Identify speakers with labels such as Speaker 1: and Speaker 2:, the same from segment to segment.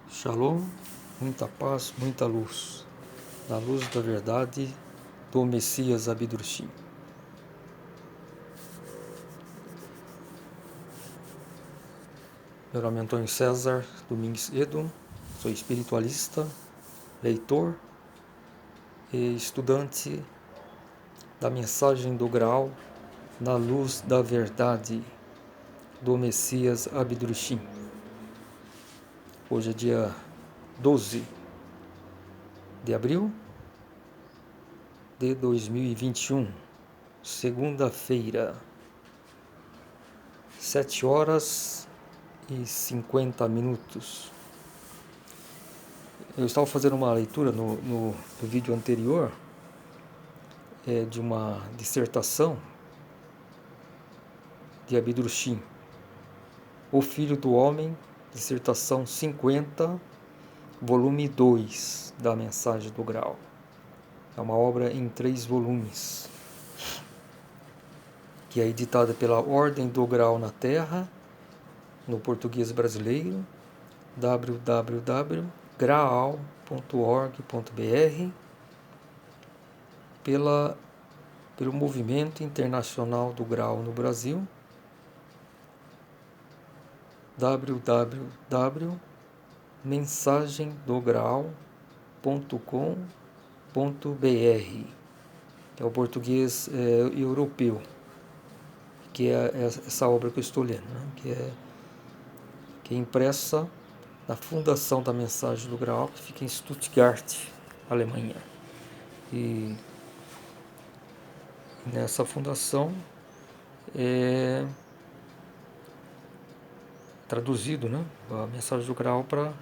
Speaker 1: Shalom, muita paz, muita luz, na luz da verdade do Messias Abidrushim. Meu nome é Antônio César Domingues Edo, sou espiritualista, leitor e estudante da mensagem do Graal na luz da verdade do Messias Abidrushim. Hoje é dia 12 de abril de 2021, segunda-feira, 7h50. Eu estava fazendo uma leitura no vídeo anterior de uma dissertação de Abidrushim, O Filho do Homem, dissertação 50, volume 2 da Mensagem do Graal. É uma obra em 3 volumes, que é editada pela Ordem do Graal na Terra, no português brasileiro, www.graal.org.br, pelo Movimento Internacional do Graal no Brasil, www.mensagemdograal.com.br, é o português europeu, que é essa obra que eu estou lendo, né? que é impressa na Fundação da Mensagem do Graal, que fica em Stuttgart, Alemanha. E nessa fundação é traduzido, né, a Mensagem do Graal para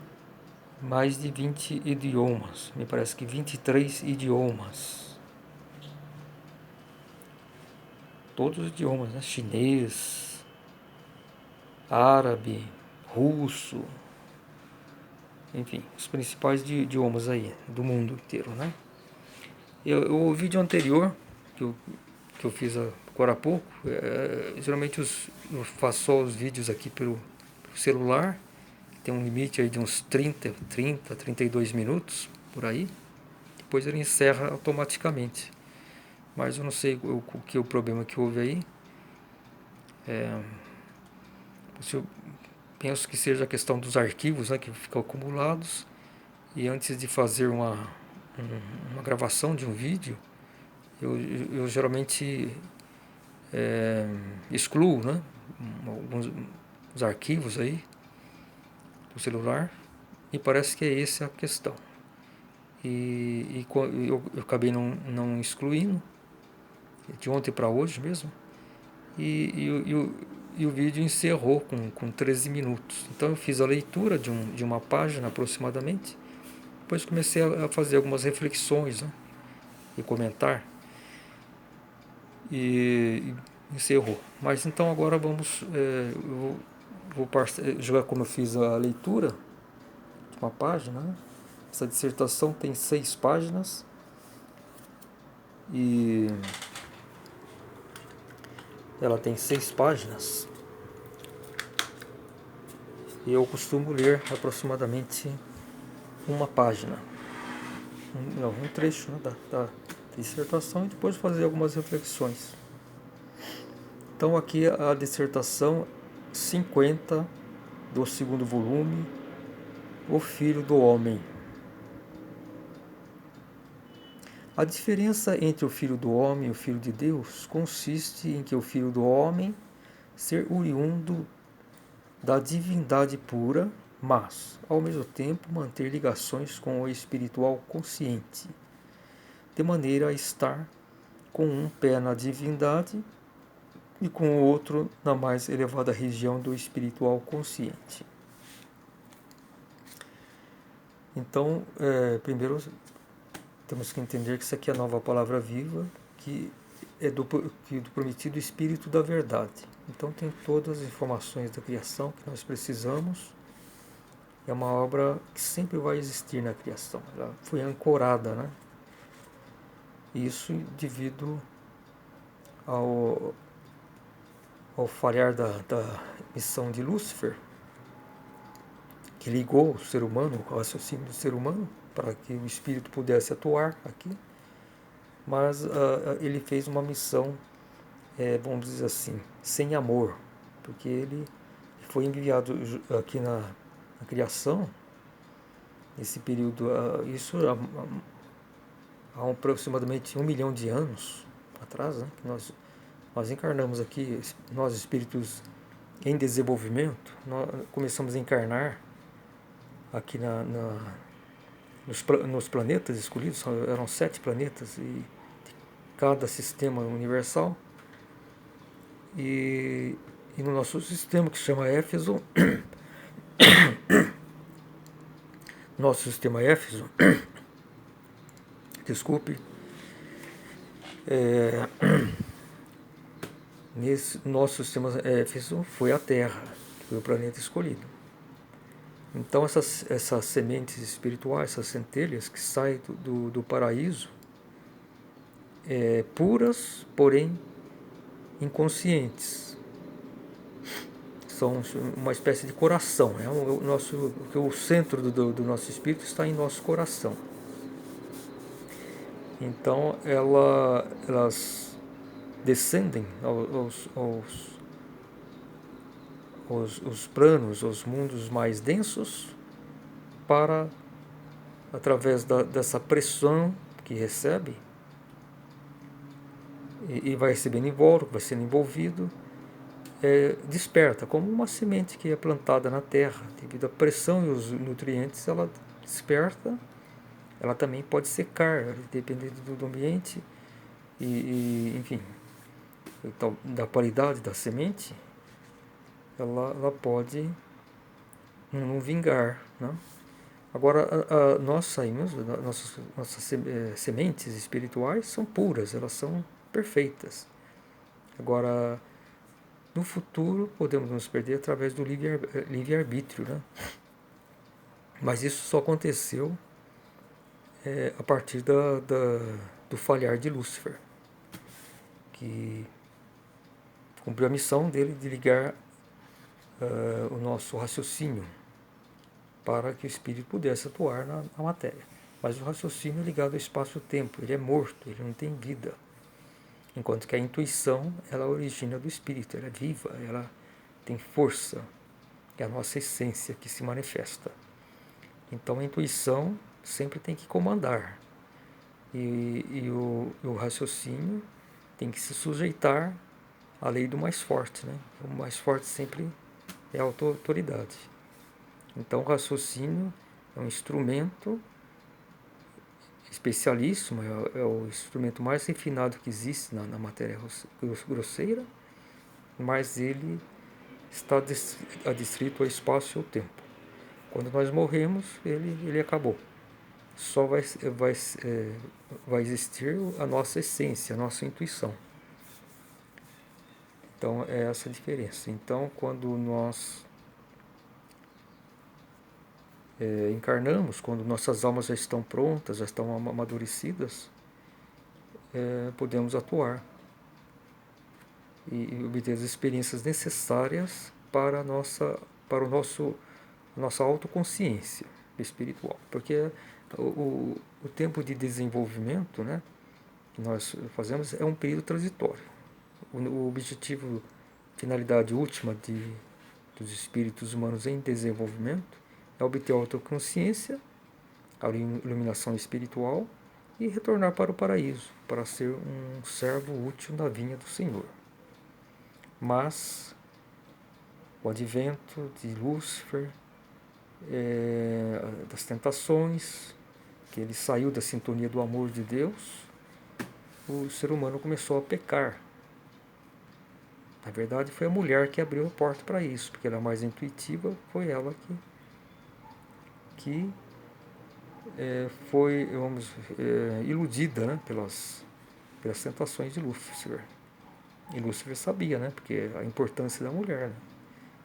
Speaker 1: mais de 20 idiomas, me parece que 23 idiomas. Todos os idiomas, né? Chinês, árabe, russo, enfim, os principais idiomas aí do mundo inteiro, né? O vídeo anterior que eu fiz agora há pouco, geralmente eu faço só os vídeos aqui pelo celular, tem um limite aí de uns 32 minutos, por aí. Depois ele encerra automaticamente. Mas eu não sei o que é o problema que houve aí. Eu penso que seja a questão dos arquivos, né, que ficam acumulados. E antes de fazer uma gravação de um vídeo, eu geralmente excluo, né, alguns arquivos aí do celular. E parece que é essa a questão. E eu acabei não excluindo, de ontem para hoje mesmo, e o vídeo encerrou com 13 minutos. Então eu fiz a leitura de uma página aproximadamente, depois comecei a fazer algumas reflexões, né, e comentar, e encerrou. Mas então agora vamos, eu vou jogar como eu fiz a leitura de uma página, né? Essa dissertação tem 6 páginas, e ela tem 6 páginas, e eu costumo ler aproximadamente uma página, um trecho, né, da dissertação, e depois fazer algumas reflexões. Então aqui a dissertação 50 do 2º volume, O Filho do Homem. A diferença entre o Filho do Homem e o Filho de Deus consiste em que o Filho do Homem ser oriundo da divindade pura, mas, ao mesmo tempo, manter ligações com o espiritual consciente, de maneira a estar com um pé na divindade e com o outro na mais elevada região do espiritual consciente. Então, primeiro temos que entender que isso aqui é a nova palavra viva, que é do prometido Espírito da Verdade. Então tem todas as informações da criação que nós precisamos. É uma obra que sempre vai existir na criação. Ela foi ancorada, né? Isso devido ao falhar da missão de Lúcifer, que ligou o ser humano, o raciocínio do ser humano, para que o espírito pudesse atuar aqui, mas ele fez uma missão, vamos dizer assim, sem amor, porque ele foi enviado aqui na criação, nesse período, isso há aproximadamente 1 milhão de anos atrás, né, que nós encarnamos aqui, nós espíritos em desenvolvimento, nós começamos a encarnar aqui nos planetas escolhidos, eram 7 planetas, e cada sistema universal, e no nosso sistema, que se chama Éfeso, nosso sistema Éfeso, desculpe, nesse nosso sistema Éfeso foi a Terra, que foi o planeta escolhido. Então essas sementes espirituais, essas centelhas que saem do paraíso, puras, porém inconscientes, são uma espécie de coração, né? O centro do nosso espírito está em nosso coração. Então elas descendem aos planos, aos mundos mais densos, para, através dessa pressão que recebe, e vai recebendo em volta, vai sendo envolvido, desperta, como uma semente que é plantada na terra, devido à pressão e os nutrientes, ela desperta. Ela também pode secar, dependendo do ambiente enfim, então, da qualidade da semente, ela pode não vingar, né? Agora, nós saímos, nossas sementes espirituais são puras, elas são perfeitas. Agora, no futuro, podemos nos perder através do livre-arbítrio, né? Mas isso só aconteceu a partir do falhar de Lúcifer, que cumpriu a missão dele de ligar o nosso raciocínio para que o espírito pudesse atuar na matéria. Mas o raciocínio é ligado ao espaço-tempo, ele é morto, ele não tem vida. Enquanto que a intuição, ela origina do espírito, ela é viva, ela tem força, é a nossa essência que se manifesta. Então a intuição sempre tem que comandar, e o raciocínio tem que se sujeitar à lei do mais forte, né? O mais forte sempre é a autoridade. Então o raciocínio é um instrumento especialíssimo, é o instrumento mais refinado que existe na matéria grosseira, mas ele está adstrito ao espaço e ao tempo. Quando nós morremos, ele acabou. Só vai existir a nossa essência, a nossa intuição. Então é essa a diferença. Então, quando nós encarnamos, quando nossas almas já estão prontas, já estão amadurecidas, podemos atuar e obter as experiências necessárias para a nossa autoconsciência espiritual. Porque o tempo de desenvolvimento, né, que nós fazemos é um período transitório. O objetivo, finalidade última dos espíritos humanos em desenvolvimento é obter a autoconsciência, a iluminação espiritual e retornar para o paraíso, para ser um servo útil na vinha do Senhor. Mas o advento de Lúcifer, das tentações, que ele saiu da sintonia do amor de Deus, o ser humano começou a pecar. Na verdade, foi a mulher que abriu a porta para isso, porque ela é mais intuitiva, foi ela que foi, iludida, né, pelas tentações de Lúcifer. E Lúcifer sabia, né, porque a importância da mulher, né?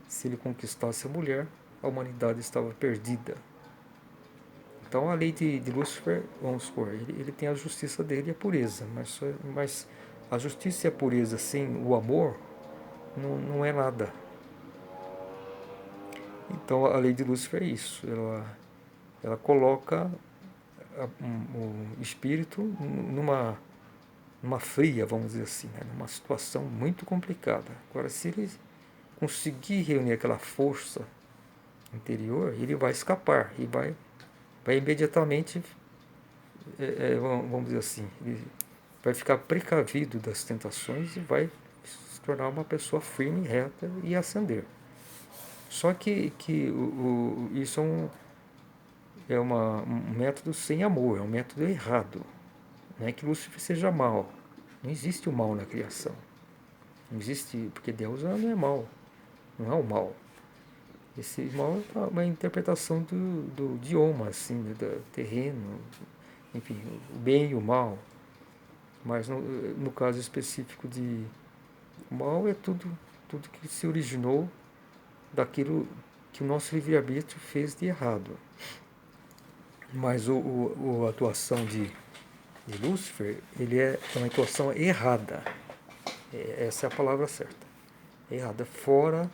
Speaker 1: Se ele conquistasse a mulher, a humanidade estava perdida. Então a lei de Lúcifer, vamos supor, ele tem a justiça dele e a pureza, mas a justiça e a pureza sem o amor não é nada. Então a lei de Lúcifer é isso, ela coloca o espírito numa fria, vamos dizer assim, né? Numa situação muito complicada. Agora, se ele conseguir reunir aquela força interior, ele vai escapar e vai imediatamente, vamos dizer assim, ele vai ficar precavido das tentações e vai se tornar uma pessoa firme, reta e ascender. Só que isso um método sem amor, é um método errado. Não é que Lúcifer seja mal. Não existe o mal na criação. Não existe, porque Deus não é mal. Não é o mal. Esse mal é uma interpretação do idioma, assim, do terreno, enfim, o bem e o mal. Mas no caso específico de mal é tudo que se originou daquilo que o nosso livre-arbítrio fez de errado. Mas a atuação de Lúcifer, ele é uma atuação errada. Essa é a palavra certa. Errada, fora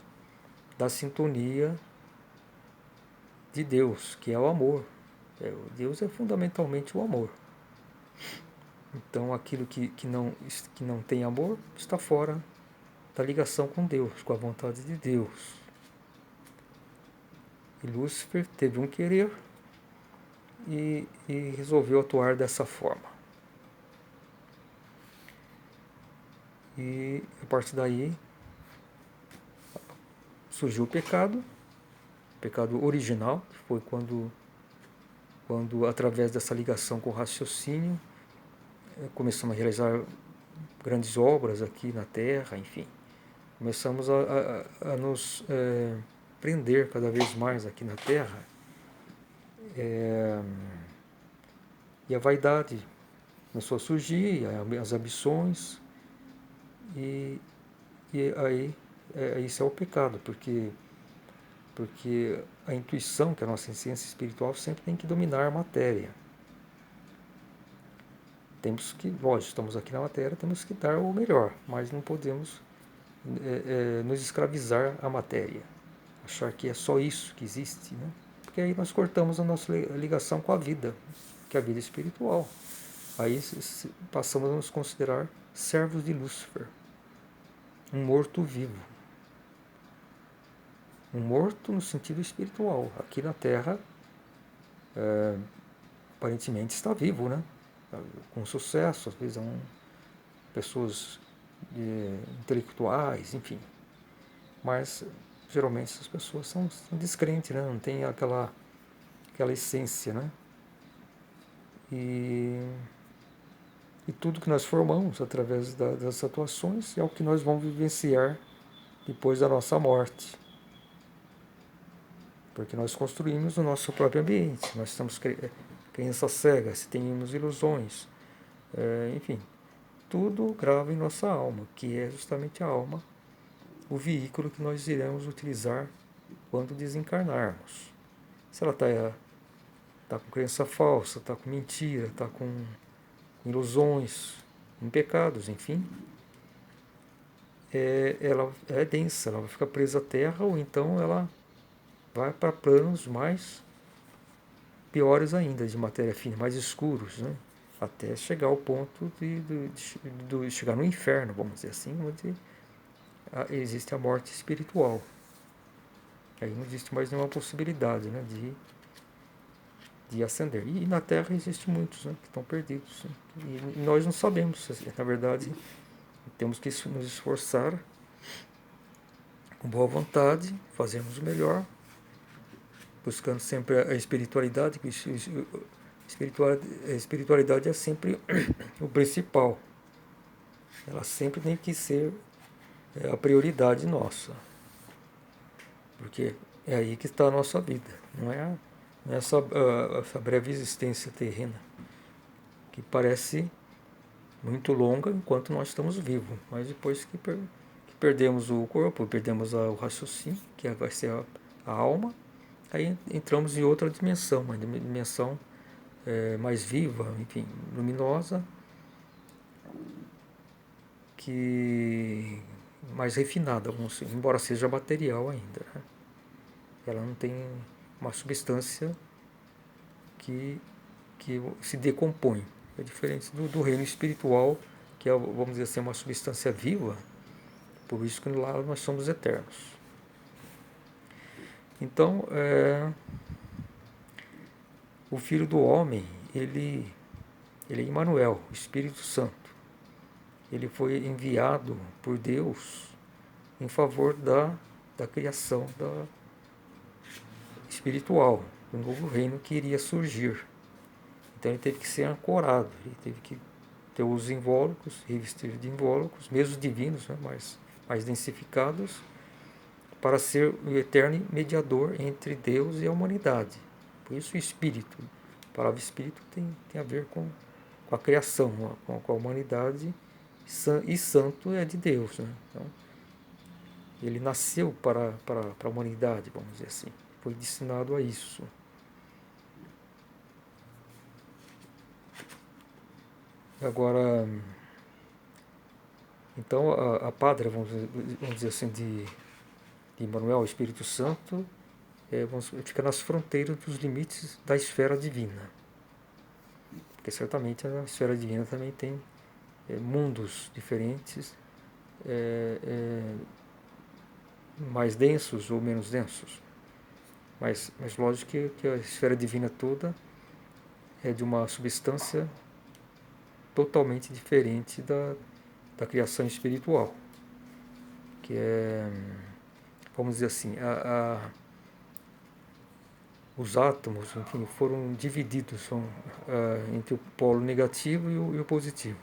Speaker 1: da sintonia de Deus, que é o amor. Deus é fundamentalmente o amor. Então aquilo que não tem amor está fora da ligação com Deus, com a vontade de Deus. E Lúcifer teve um querer e resolveu atuar dessa forma. E a partir daí surgiu o pecado original, que foi quando através dessa ligação com o raciocínio, começamos a realizar grandes obras aqui na Terra, enfim. Começamos a nos prender cada vez mais aqui na Terra. E a vaidade começou a surgir, as ambições, e aí isso é o pecado, porque a intuição, que é a nossa essência espiritual, sempre tem que dominar a matéria. Temos que, lógico, estamos aqui na matéria, temos que dar o melhor, mas não podemos nos escravizar à matéria, achar que é só isso que existe, né? Porque aí nós cortamos a nossa ligação com a vida, que é a vida espiritual. Aí passamos a nos considerar servos de Lúcifer, um morto-vivo. Um morto no sentido espiritual. Aqui na Terra, aparentemente está vivo, né? Com sucesso, às vezes pessoas intelectuais, enfim. Mas geralmente essas pessoas são descrentes, né? Não tem aquela essência, né? E tudo que nós formamos através das atuações é o que nós vamos vivenciar depois da nossa morte. Porque nós construímos o nosso próprio ambiente, nós estamos crenças cegas, temos ilusões, enfim, tudo grava em nossa alma, que é justamente a alma, o veículo que nós iremos utilizar quando desencarnarmos. Se ela está com crença falsa, está com mentira, está com ilusões, com pecados, enfim, ela é densa, ela vai ficar presa à terra, ou então ela vai para planos mais piores ainda, de matéria fina, mais escuros, né? Até chegar ao ponto de chegar no inferno, vamos dizer assim, onde existe a morte espiritual. Aí não existe mais nenhuma possibilidade, né, de ascender. E na Terra existem muitos, né, que estão perdidos. Né? E nós não sabemos, na verdade, temos que nos esforçar com boa vontade, fazermos o melhor, buscando sempre a espiritualidade, que a espiritualidade é sempre o principal. Ela sempre tem que ser a prioridade nossa. Porque é aí que está a nossa vida. Não é essa breve existência terrena, que parece muito longa enquanto nós estamos vivos. Mas depois que perdemos o corpo, perdemos o raciocínio, que vai ser a alma, aí entramos em outra dimensão, uma dimensão mais viva, enfim, luminosa, que mais refinada, embora seja material ainda. Né? ela não tem uma substância que se decompõe. É diferente do reino espiritual, que é, vamos dizer assim, uma substância viva, por isso que lá nós somos eternos. Então, o Filho do Homem, ele é Emmanuel, o Espírito Santo. Ele foi enviado por Deus em favor da criação espiritual, do novo reino que iria surgir. Então ele teve que ser ancorado, ele teve que ter os invólucros, revestir de invólucros, mesmo divinos, né, mais densificados, para ser o eterno mediador entre Deus e a humanidade. Por isso o Espírito, a palavra Espírito tem a ver com a criação, com a humanidade, e santo é de Deus. Né? Então, ele nasceu para a humanidade, vamos dizer assim, foi destinado a isso. Agora, então a pátria, vamos dizer assim, de Emmanuel, o Espírito Santo, fica nas fronteiras dos limites da esfera divina. Porque certamente a esfera divina também tem mundos diferentes, mais densos ou menos densos. Mas lógico que a esfera divina toda é de uma substância totalmente diferente da criação espiritual, que é, vamos dizer assim, os átomos, enfim, foram divididos entre o polo negativo e o positivo.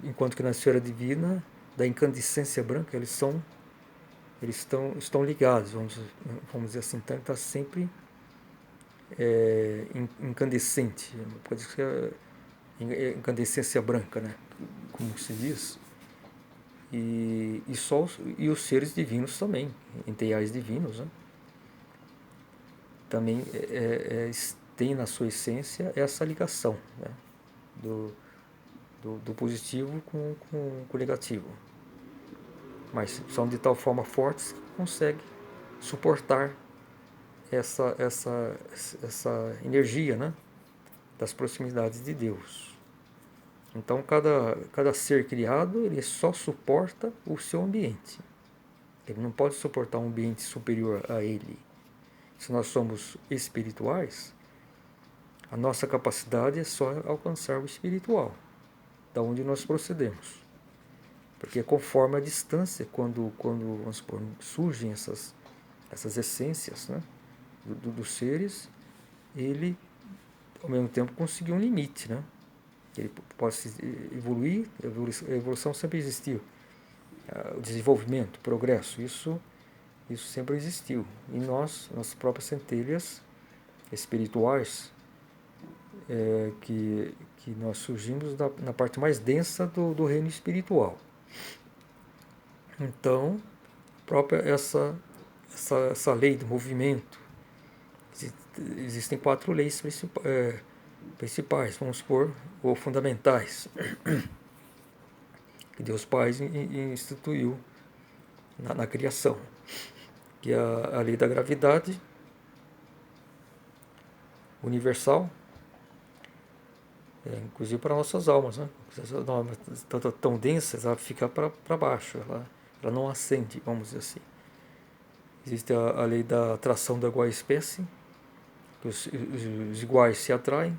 Speaker 1: Enquanto que na esfera divina, da incandescência branca, eles estão ligados, vamos dizer assim, então está sempre incandescente, pode ser incandescência branca, né? Como se diz. E os seres divinos também, integrais divinos, né? Também tem na sua essência essa ligação, né? do positivo com o negativo. Mas são de tal forma fortes que conseguem suportar essa energia, né? Das proximidades de Deus. Então cada ser criado, ele só suporta o seu ambiente. Ele não pode suportar um ambiente superior a ele. Se nós somos espirituais, a nossa capacidade é só alcançar o espiritual, da onde nós procedemos. Porque conforme a distância, quando vamos supor, surgem essas essências, né, dos seres, ele ao mesmo tempo conseguiu um limite, né? Ele pode evoluir, a evolução sempre existiu. O desenvolvimento, o progresso, isso sempre existiu. E nossas próprias centelhas espirituais, que nós surgimos na parte mais densa do reino espiritual. Então, própria essa lei do movimento, existem 4 leis principais, vamos supor, ou fundamentais, que Deus Pai instituiu na criação, que é a lei da gravidade universal, inclusive para nossas almas, né? Essa alma tão densa, ela fica para baixo, ela não ascende, vamos dizer assim. Existe a lei da atração da igual espécie, que os iguais se atraem,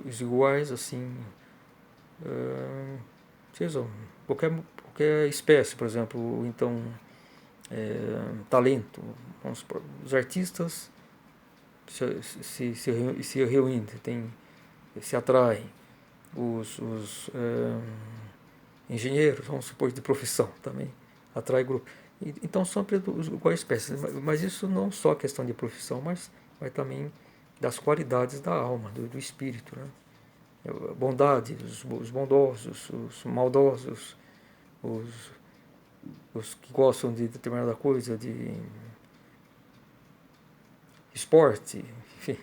Speaker 1: os iguais, assim, sejam qualquer espécie, por exemplo, ou então talento, vamos supor, os artistas se reunindo, se atraem, os engenheiros, vamos supor, de profissão também, atrai grupo. Então são iguais espécies, mas isso não só questão de profissão, mas também das qualidades da alma, do espírito, né? Bondade, os bondosos, os maldosos, os que gostam de determinada coisa, de esporte, enfim,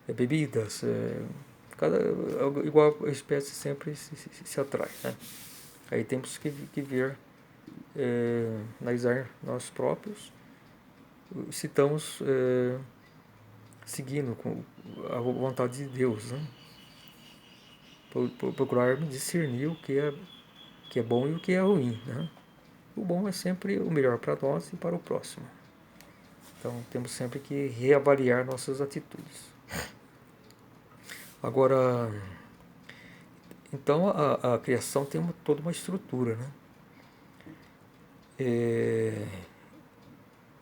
Speaker 1: bebidas, igual espécie sempre se atrai, né? Aí temos que ver analisar nós próprios, se estamos seguindo com a vontade de Deus, né? Procurar discernir o que é bom e o que é ruim, né? O bom é sempre o melhor para nós e para o próximo. Então temos sempre que reavaliar nossas atitudes. Agora, então a criação tem toda uma estrutura, né?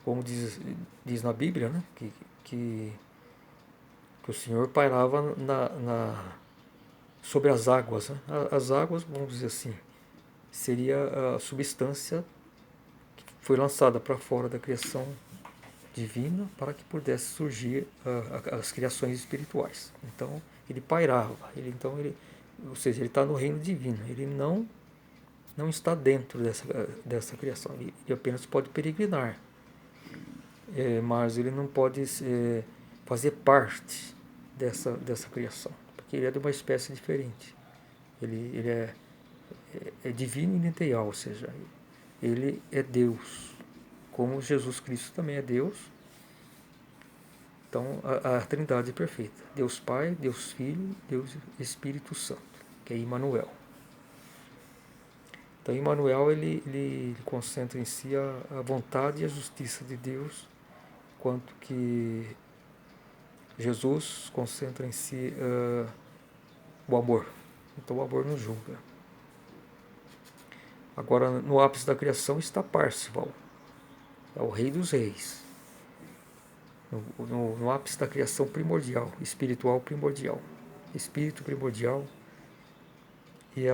Speaker 1: Como diz na Bíblia, né? Que o Senhor pairava sobre as águas, né? As águas, vamos dizer assim, seria a substância que foi lançada para fora da criação divina para que pudesse surgir as criações espirituais. Então ele pairava, ou seja, ele está no reino divino, ele não está dentro dessa criação, ele apenas pode peregrinar, mas ele não pode fazer parte dessa criação, porque ele é de uma espécie diferente. Ele é divino e inerteal, ou seja, ele é Deus, como Jesus Cristo também é Deus. Então a Trindade é perfeita: Deus Pai, Deus Filho, Deus Espírito Santo, que é Emmanuel. Então Emmanuel ele concentra em si a vontade e a justiça de Deus, quanto que Jesus concentra em si o amor. Então o amor nos julga. Agora, no ápice da criação está Parzival, é o Rei dos Reis. No ápice da criação primordial, espiritual primordial, espírito primordial, e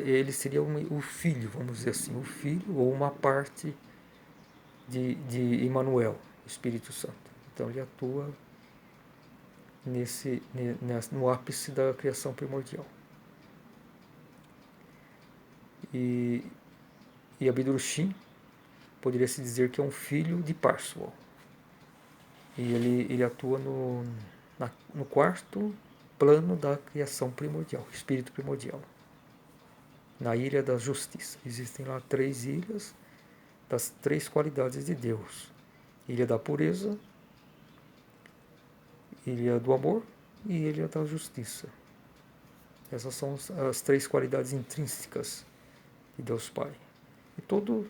Speaker 1: ele seria o filho, vamos dizer assim, o filho ou uma parte de Emmanuel, Espírito Santo. Então ele atua no ápice da criação primordial. E Abdul-Shin poderia se dizer que é um filho de Parzival. E ele atua no quarto plano da criação primordial, espírito primordial, na ilha da justiça. Existem lá 3 ilhas das 3 qualidades de Deus: ilha da pureza, ilha do amor e ilha da justiça. Essas são as 3 qualidades intrínsecas de Deus Pai. E todo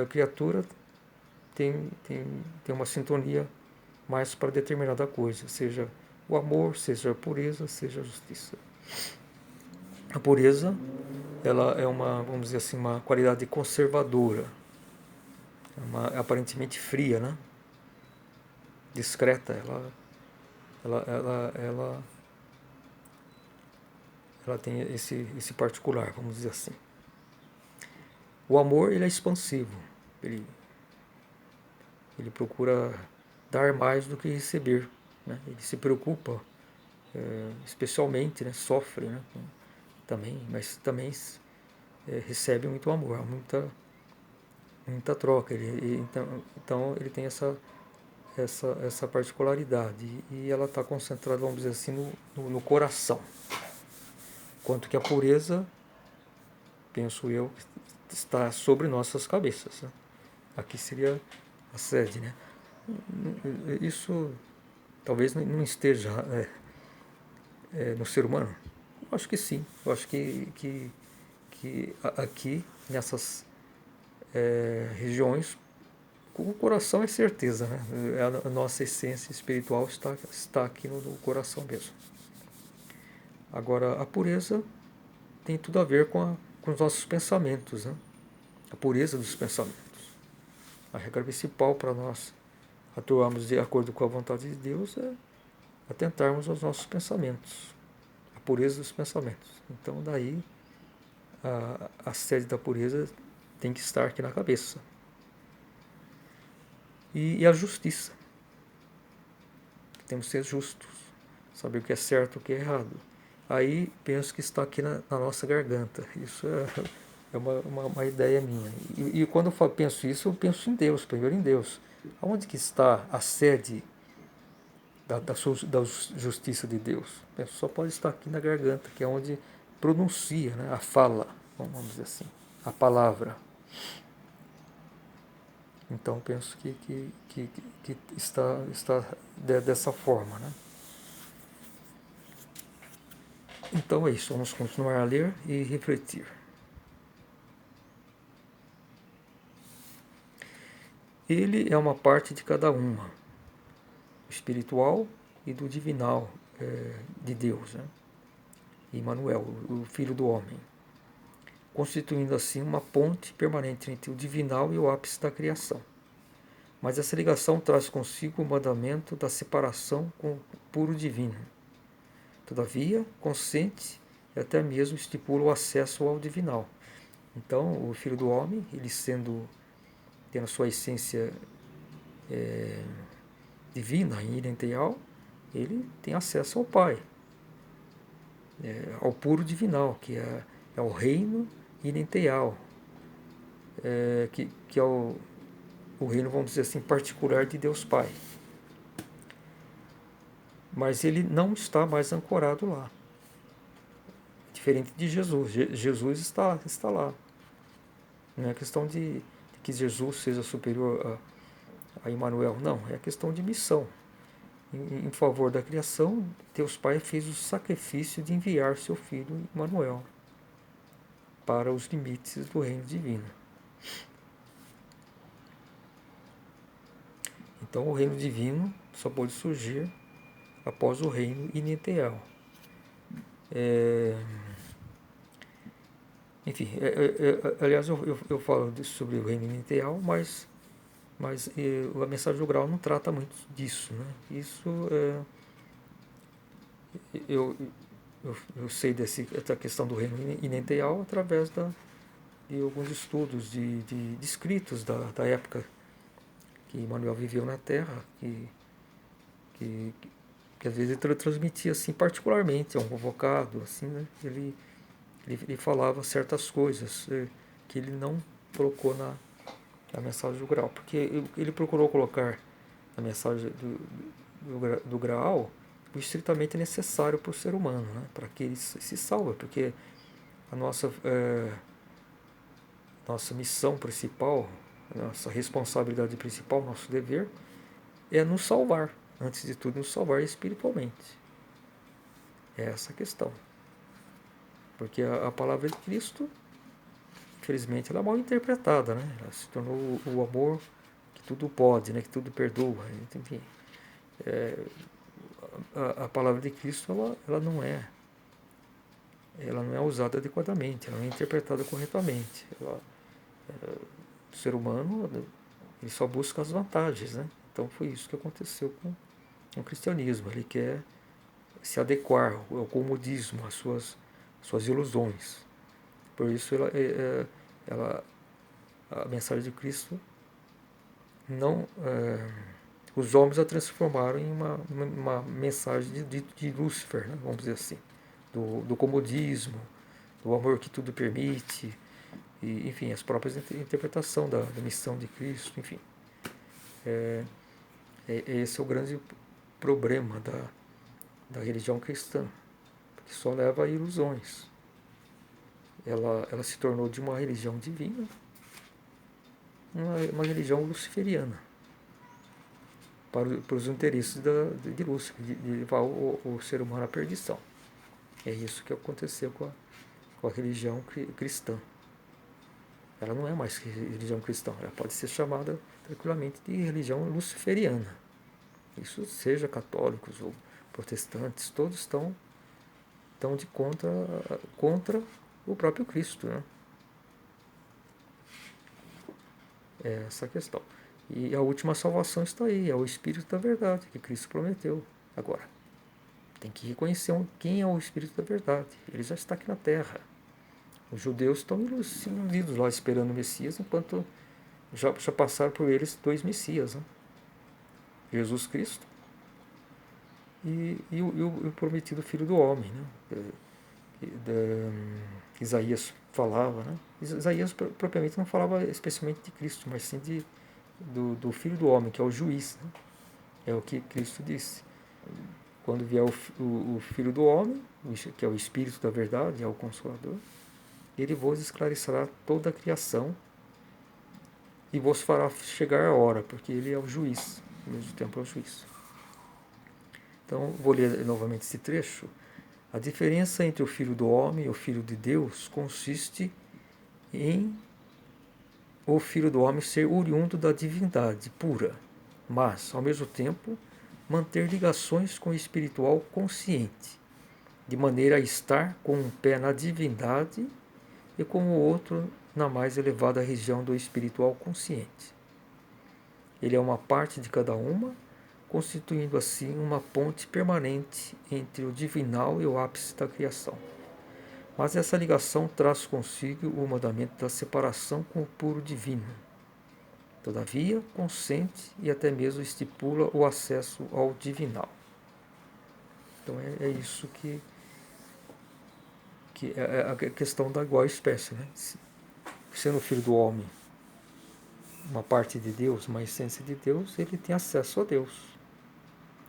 Speaker 1: criatura tem uma sintonia mais para determinada coisa, seja o amor, seja a pureza, seja a justiça. A pureza, ela é vamos dizer assim, uma qualidade conservadora, aparentemente fria, né? Discreta. Ela tem esse particular, vamos dizer assim. O amor, ele é expansivo. Ele procura dar mais do que receber, né? Ele se preocupa, especialmente, né? Sofre, né? Também, mas também recebe muito amor, muita troca. Então ele tem essa particularidade, e ela está concentrada, vamos dizer assim, no coração. Quanto que a pureza, penso eu, está sobre nossas cabeças, né? Aqui seria a sede, né? Isso talvez não esteja no ser humano. Eu acho que sim. Eu acho que aqui, nessas regiões, o coração é certeza, né? A nossa essência espiritual está aqui no coração mesmo. Agora, a pureza tem tudo a ver com os nossos pensamentos, né? A pureza dos pensamentos. A regra principal para nós atuarmos de acordo com a vontade de Deus é atentarmos aos nossos pensamentos, a pureza dos pensamentos. Então daí a sede da pureza tem que estar aqui na cabeça. E a justiça. Temos que ser justos, saber o que é certo e o que é errado. Aí penso que está aqui na nossa garganta. Isso é uma ideia minha. E quando eu penso isso, eu penso em Deus, primeiro em Deus. Onde que está a sede da justiça de Deus? Só pode estar aqui na garganta, que é onde pronuncia, né, a fala, vamos dizer assim. a palavra. Então penso que está dessa forma, né? Então é isso, vamos continuar a ler e refletir. Ele é uma parte de cada uma, o espiritual e do divinal de Deus, né? Emmanuel, o Filho do Homem, constituindo assim uma ponte permanente entre o divinal e o ápice da criação. Mas essa ligação traz consigo o mandamento da separação com o puro divino. Todavia, consente e até mesmo estipula o acesso ao divinal. Então, o Filho do Homem, ele tendo a sua essência divina, irenteal, ele tem acesso ao Pai, ao puro divinal, que é o reino irenteal, que é o reino, vamos dizer assim, particular de Deus Pai. Mas ele não está mais ancorado lá. Diferente de Jesus. Jesus está lá. Não é questão de que Jesus seja superior a Emmanuel. Não, é questão de missão. Em favor da criação, Deus Pai fez o sacrifício de enviar seu filho Emmanuel para os limites do reino divino. Então o reino divino só pode surgir após o reino inerteal. Enfim, aliás, eu falo sobre o reino inerteal, mas a mensagem do Grau não trata muito disso, né? Isso eu sei dessa questão do reino inerteal através de alguns estudos de escritos da época que Emmanuel viveu na Terra, que às vezes ele transmitia assim particularmente a um convocado, assim, né? Ele falava certas coisas que ele não colocou na mensagem do Graal, porque ele procurou colocar na mensagem do Graal o estritamente necessário para o ser humano, né? Para que ele se salve, porque a nossa missão principal, a nossa responsabilidade principal, nosso dever é nos salvar, antes de tudo nos salvar espiritualmente. É essa a questão. Porque a palavra de Cristo, infelizmente, ela é mal interpretada, né? Ela se tornou o amor que tudo pode, né? Que tudo perdoa. Enfim, a palavra de Cristo ela não é usada adequadamente, ela não é interpretada corretamente. O ser humano ele só busca as vantagens, né? Então foi isso que aconteceu com o cristianismo. Ele quer se adequar ao comodismo, às suas ilusões. Por isso a mensagem de Cristo não os homens a transformaram em uma mensagem de Lúcifer, né? Vamos dizer assim, do comodismo, do amor que tudo permite, e, enfim, as próprias interpretação da missão de Cristo, enfim. Esse é o grande problema da religião cristã, que só leva a ilusões. Ela se tornou de uma religião divina uma religião luciferiana, para os interesses de Lúcifer, de levar o ser humano à perdição. É isso que aconteceu com a religião cristã. Ela não é mais religião cristã, ela pode ser chamada tranquilamente de religião luciferiana. Isso seja católicos ou protestantes, todos estão de contra o próprio Cristo, né? É essa a questão. E a última salvação está aí, é o Espírito da Verdade, que Cristo prometeu. Agora, tem que reconhecer quem é o Espírito da Verdade. Ele já está aqui na Terra. Os judeus estão iludidos lá esperando o Messias, enquanto já passaram por eles dois Messias, né? Jesus Cristo e o prometido Filho do Homem, né? Isaías falava, né? Isaías propriamente não falava especialmente de Cristo, mas sim do Filho do Homem, que é o juiz, né? É o que Cristo disse. Quando vier o Filho do Homem, que é o Espírito da Verdade, é o Consolador, ele vos esclarecerá toda a criação e vos fará chegar a hora, porque ele é o juiz, ao mesmo tempo é o juiz. Então, vou ler novamente esse trecho. A diferença entre o Filho do Homem e o Filho de Deus consiste em o Filho do Homem ser oriundo da divindade pura, mas, ao mesmo tempo, manter ligações com o espiritual consciente, de maneira a estar com um pé na divindade e com o outro na mais elevada região do espiritual consciente. Ele é uma parte de cada uma, constituindo assim uma ponte permanente entre o divinal e o ápice da criação. Mas essa ligação traz consigo o mandamento da separação com o puro divino. Todavia, consente e até mesmo estipula o acesso ao divinal. Então é isso que é a questão da igual espécie, né? Sendo filho do homem, uma parte de Deus, uma essência de Deus, ele tem acesso a Deus.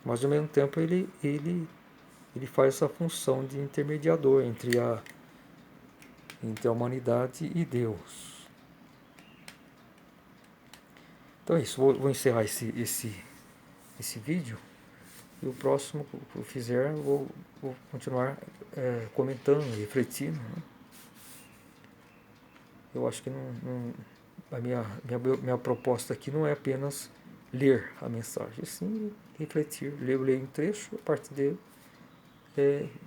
Speaker 1: Mas ao mesmo tempo ele faz essa função de intermediador entre a humanidade e Deus. Então é isso, vou encerrar esse vídeo. E o próximo que eu fizer, vou continuar comentando, refletindo. Né? Eu acho que a minha proposta aqui não é apenas ler a mensagem, sim refletir. Eu leio um trecho, a partir dele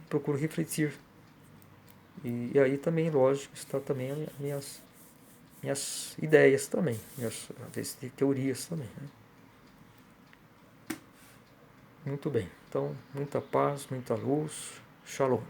Speaker 1: procuro refletir. E aí também, lógico, está também as minhas ideias também, às vezes de teorias também. Né? Muito bem, então muita paz, muita luz, shalom.